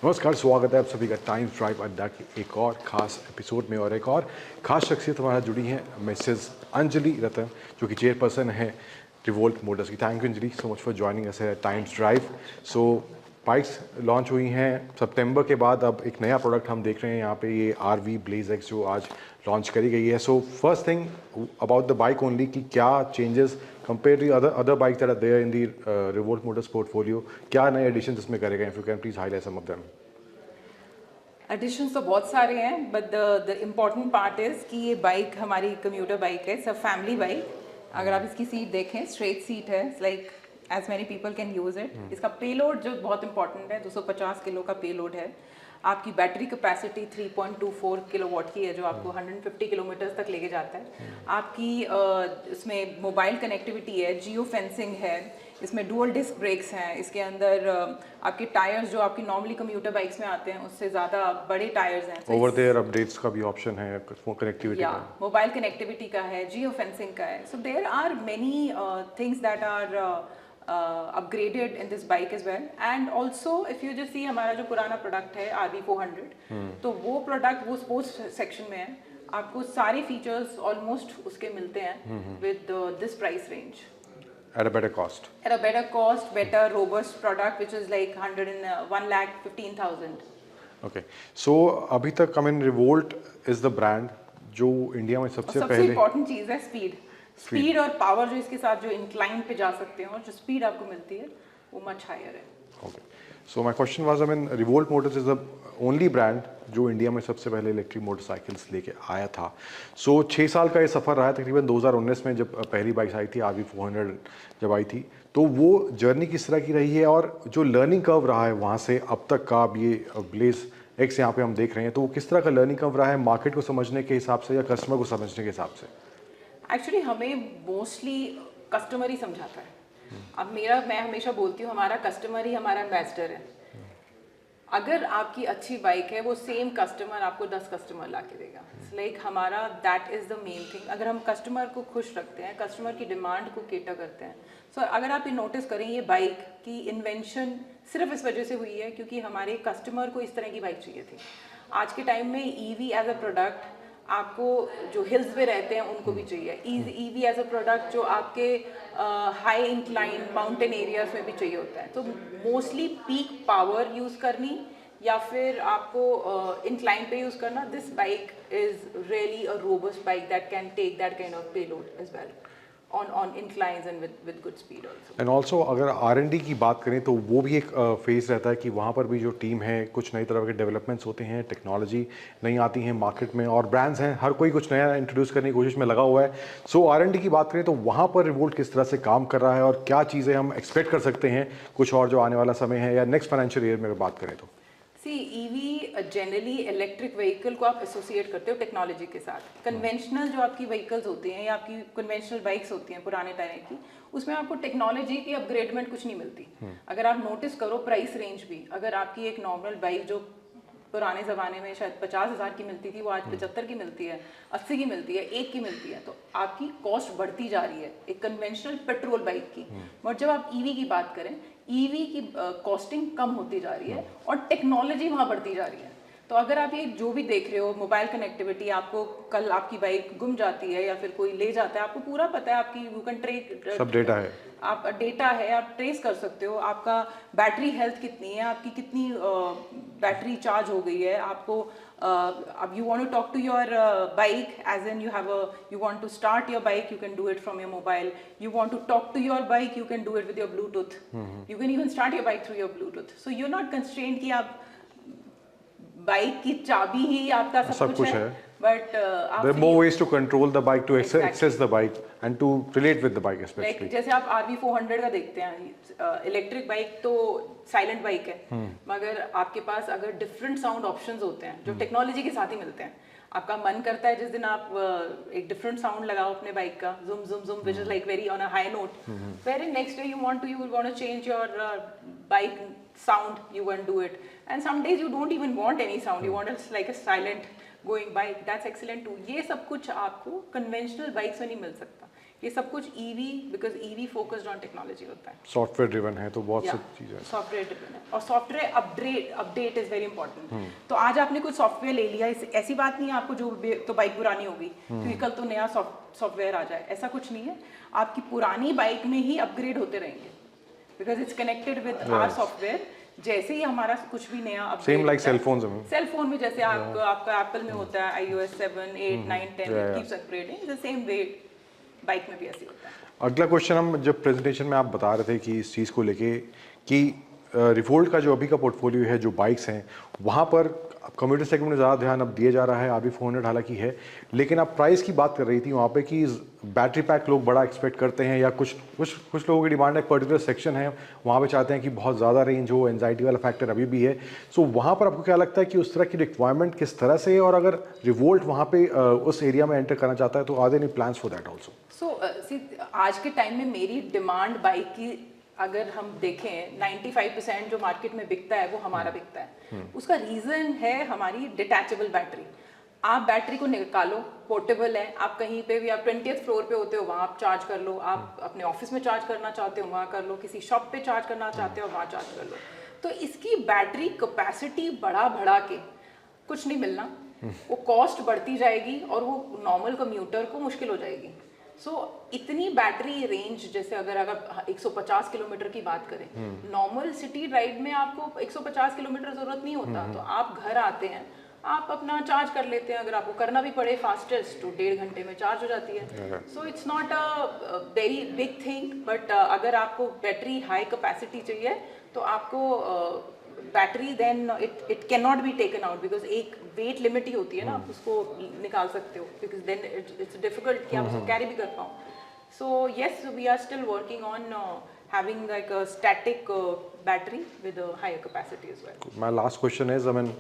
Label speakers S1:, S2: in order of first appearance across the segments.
S1: नमस्कार, स्वागत है आप सभी का टाइम्स ड्राइव अड्डा की एक और ख़ास एपिसोड में। और एक और ख़ास शख्सियत हमारा जुड़ी हैं, मिसेस अंजलि रतन, जो कि चेयरपर्सन है रिवोल्ट मोटर्स की। Thank you Anjali so much for joining us है टाइम्स ड्राइव। सो बाइक्स लॉन्च हुई हैं सितंबर के बाद, अब एक नया प्रोडक्ट हम देख रहे हैं यहाँ पे, ये RV Blaze X जो आज लॉन्च करी गई है। So first thing about the bike only, कि क्या changes compare to other bikes that are there in the Revolt Motors portfolio, क्या नए एडिशन इसमें करे गए? If you can please highlight some of them.
S2: Additions तो बहुत सारे हैं, but the important part is कि ये बाइक हमारी कम्यूटर बाइक है, सब फैमिली बाइक। अगर आप इसकी सीट देखें, स्ट्रेट सीट है, like as many people can use it. इसका पेलोड जो बहुत इंपॉर्टेंट है, 250 किलो का पेलोड है। आपकी बैटरी कैपेसिटी 3.24 किलोवाट की है, जो आपको 150 किलोमीटर तक लेके जाता है। आपकी इसमें मोबाइल कनेक्टिविटी है, जियो फेंसिंग है, इसमें डुअल डिस्क ब्रेक्स हैं। इसके अंदर आपके टायर्स जो आपकी नॉर्मली कम्यूटर बाइक्स में आते हैं उससे ज़्यादा बड़े टायर्स हैं।
S1: ओवर देयर अपडेट्स का भी ऑप्शन है, कनेक्टिविटी का,
S2: मोबाइल कनेक्टिविटी का है, जियो फेंसिंग का है। So there are many things that are upgraded in this bike as well. And also if you just see, हमारा जो पुराना प्रोडक्ट है RV400, तो वो प्रोडक्ट वो स्पोर्ट्स सेक्शन में है। आपको सारे फीचर्स ऑलमोस्ट उसके मिलते हैं with this price range
S1: at a better cost.
S2: At a better cost, better robust product, which is like 1,15,000.
S1: Okay, so अभी तक रिवोल्ट इज द ब्रांड जो इंडिया में सबसे पहले,
S2: इम्पोर्टेंट चीज़ है स्पीड और पावर, जो इसके साथ जो इंक्लाइन पे जा सकते हो और जो स्पीड आपको मिलती है वो मच हायर है।
S1: Okay, so my question was, revolt Motors is the only brand जो इंडिया में सबसे पहले इलेक्ट्रिक मोटरसाइकिल्स लेके आया था। सो 6 साल का ये सफ़र रहा है। तकरीबन 2019 में जब पहली बाइक आई थी, RV400 जब आई थी, तो वो जर्नी किस तरह की रही है और जो लर्निंग कर्व रहा है वहाँ से अब तक का, अब ये ब्लेज एक्स यहाँ पे हम देख रहे हैं, तो वो किस तरह का लर्निंग कर्व रहा है मार्केट को समझने के हिसाब से या कस्टमर को समझने के हिसाब से?
S2: एक्चुअली हमें मोस्टली कस्टमर ही समझाता है। अब मैं हमेशा बोलती हूँ, हमारा कस्टमर ही हमारा एम्बेसडर है। अगर आपकी अच्छी बाइक है, वो सेम कस्टमर आपको 10 कस्टमर ला के देगा। लाइक हमारा that is the main thing. अगर हम कस्टमर को खुश रखते हैं, कस्टमर की डिमांड को केटर करते हैं। सो अगर आप ये नोटिस करें, ये बाइक की इन्वेंशन सिर्फ इस वजह से हुई है क्योंकि हमारे कस्टमर को इस तरह की बाइक चाहिए थी। आज के टाइम में EV एज अ प्रोडक्ट आपको जो हिल्स पे रहते हैं उनको भी चाहिए। EV एज अ प्रोडक्ट जो आपके हाई इंक्लाइन माउंटेन एरियाज में भी चाहिए होता है। तो मोस्टली पीक पावर यूज़ करनी या फिर आपको इंक्लाइन पे यूज़ करना, this bike is really a robust bike that can take that kind of payload as well on inclines and with good speed also.
S1: And also अगर R&D की बात करें तो वो भी एक फेज रहता है कि वहाँ पर भी जो टीम है, कुछ नई तरह के डेवलपमेंट्स होते हैं, टेक्नोलॉजी नई आती है मार्केट में और ब्रांड्स हैं, हर कोई कुछ नया इंट्रोड्यूस करने की कोशिश में लगा हुआ है। सो R&D की बात करें तो वहाँ पर रिवोल्ट किस तरह से काम कर रहा है और क्या चीज़ें हम एक्सपेक्ट कर सकते हैं कुछ और जो आने वाला समय है या नेक्स्ट फाइनेंशियल ईयर में बात करें तो?
S2: EV जनरली इलेक्ट्रिक व्हीकल को आप एसोसिएट करते हो टेक्नोलॉजी के साथ। कन्वेंशनल जो आपकी व्हीकल्स होती हैं या आपकी कन्वेंशनल बाइक्स होती हैं पुराने टाइम की, उसमें आपको टेक्नोलॉजी की अपग्रेडमेंट कुछ नहीं मिलती। अगर आप नोटिस करो प्राइस रेंज भी, अगर आपकी एक नॉर्मल बाइक जो पुराने ज़माने में शायद 50,000 की मिलती थी, वो आज 75 की मिलती है, 80 की मिलती है, 1 की मिलती है। तो आपकी कॉस्ट बढ़ती जा रही है एक कन्वेंशनल पेट्रोल बाइक की। बट जब आप EV की बात करें, EV की कॉस्टिंग कम होती जा रही है और टेक्नोलॉजी वहाँ बढ़ती जा रही है। तो अगर आप ये जो भी देख रहे हो, मोबाइल कनेक्टिविटी, आपको कल आपकी बाइक गुम जाती है या फिर कोई ले जाता है, आपको पूरा पता है, आपकी यू कैन ट्रेक,
S1: सब डेटा है,
S2: आप डेटा है, आप ट्रेस कर सकते हो आपका बैटरी हेल्थ कितनी है, आपकी कितनी बैटरी चार्ज हो गई है। आपको अब you want to talk to your bike, as in you want to start your bike, you can do it from your mobile. You want to talk to your bike, you can do it with your Bluetooth. You can even start your bike through your Bluetooth. So you're not constrained कि आप bike की चाबी ही आपका सब कुछ है। But
S1: there are more ways to control the bike, to access the bike and to relate with the bike especially.
S2: Like, जैसे आप RV400 का देखते हैं, इलेक्ट्रिक बाइक तो साइलेंट बाइक है, मगर आपके पास अगर डिफरेंट साउंड ऑप्शंस होते हैं जो टेक्नोलॉजी के साथ ही मिलते हैं। आपका मन करता है जिस दिन आप एक डिफरेंट साउंड लगाओ अपने बाइक का, जुम जुम जुम, which is like very on a high note. Wherein next day you want to change your bike sound, you can do it. And some days you don't even want any sound, you want it like a silent going bike. That's excellent too. ये सब कुछ आपको conventional bikes में नहीं मिल सकता ये सब कुछ EV, because EV focused on technology होता है,
S1: सॉफ्टवेयर ड्रिवन है तो बहुत सी
S2: Yeah,
S1: चीज़ें हैं।
S2: सॉफ्टवेयर ड्रिवन है, और software update is very important. तो आज आपने कुछ सॉफ्टवेयर ले लिया, ऐसी बात नहीं है आपको जो तो बाइक पुरानी होगी क्योंकि कल तो नया सॉफ्टवेयर आ जाए, ऐसा कुछ नहीं है। आपकी पुरानी बाइक में ही अपग्रेड होते रहेंगे, because it's connected with our software. जैसे ही हमारा कुछ भी नया
S1: सेम लाइक सेल फोन्स में,
S2: सेल फोन में जैसे आपका एप्पल में होता है iOS 7, 8, 9, 10 it keeps upgrading, the same way bike में भी ऐसे होता है।
S1: अगला क्वेश्चन, हम जब प्रेजेंटेशन में आप बता रहे थे कि इस चीज़ को लेके कि रिवोल्ट का जो अभी का पोर्टफोलियो है, जो बाइक्स हैं, वहाँ पर कम्यूटर सेगमेंट में ज़्यादा ध्यान अब दिया जा रहा है। RB 400 हालांकि है, लेकिन आप प्राइस की बात कर रही थी वहाँ पे कि बैटरी पैक लोग बड़ा एक्सपेक्ट करते हैं, या कुछ लोगों की डिमांड है, एक पर्टिकुलर सेक्शन है वहाँ पे चाहते हैं कि बहुत ज़्यादा रेंज हो, एंजाइटी वाला फैक्टर अभी भी है। सो वहाँ पर आपको क्या लगता है कि उस तरह की रिक्वायरमेंट किस तरह से है, और अगर रिवोल्ट वहाँ पे उस एरिया में एंटर करना चाहता है तो are there any plans for that also?
S2: आज के टाइम में मेरी डिमांड बाइक की अगर हम देखें 95% जो मार्केट में बिकता है वो हमारा बिकता है। उसका रीज़न है हमारी डिटैचेबल बैटरी। आप बैटरी को निकालो, पोर्टेबल है, आप कहीं पे भी, आप 20th फ्लोर पे होते हो वहाँ आप चार्ज कर लो, आप अपने ऑफिस में चार्ज करना चाहते हो वहाँ कर लो, किसी शॉप पे चार्ज करना चाहते हो वहाँ चार्ज कर लो। तो इसकी बैटरी कैपेसिटी बढ़ा के कुछ नहीं मिलना, वो कॉस्ट बढ़ती जाएगी और वो नॉर्मल कम्यूटर को मुश्किल हो जाएगी। सो इतनी बैटरी रेंज, जैसे अगर 150 किलोमीटर की बात करें, नॉर्मल सिटी ड्राइव में आपको 150 किलोमीटर जरूरत नहीं होता, तो आप घर आते हैं, आप अपना चार्ज कर लेते हैं। अगर आपको करना भी पड़े फास्टेस्ट तो 1.5 घंटे में चार्ज हो जाती है। So it's not a very big thing, but अगर आपको बैटरी हाई कैपेसिटी चाहिए तो आपको battery then it can not be taken out, because एक वेट लिमिट ही होती है ना, आप उसको निकाल सकते हो, बिकॉज देन इट्स डिफिकल्ट कि आप उसको कैरी भी कर पाओ। So yes, we are still working on having like a static battery with higher capacity as well.
S1: My last question is, I mean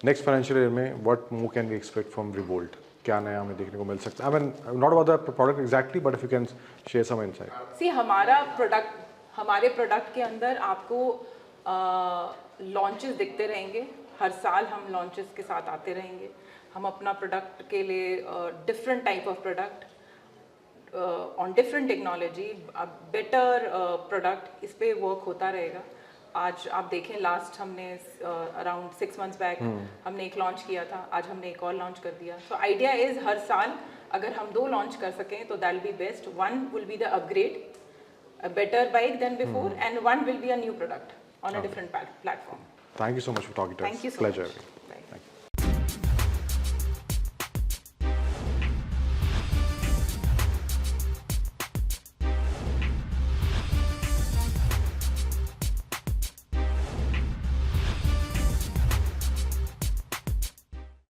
S1: next financial year में what more can we expect from Revolt? क्या नया हमें देखने को मिल सकता है? I mean not about the product exactly, but if you can share some insight.
S2: See हमारे प्रोडक्ट के अंदर आपको लॉन्चेस दिखते रहेंगे, हर साल हम लॉन्चेस के साथ आते रहेंगे। हम अपना प्रोडक्ट के लिए different type of product on different technology, better product, इस पे वर्क होता रहेगा। आज आप देखें, लास्ट हमने अराउंड 6 मंथ्स बैक हमने एक लॉन्च किया था, आज हमने एक और लॉन्च कर दिया। सो आइडिया इज हर साल अगर हम 2 लॉन्च कर सकें तो that will be best. One will be the upgrade, a better bike than before, and one will be a new product on a different platform.
S1: Thank you so much for talking to us.
S2: Thank you so
S1: Pleasure.
S2: much. Bye.
S1: Thank you.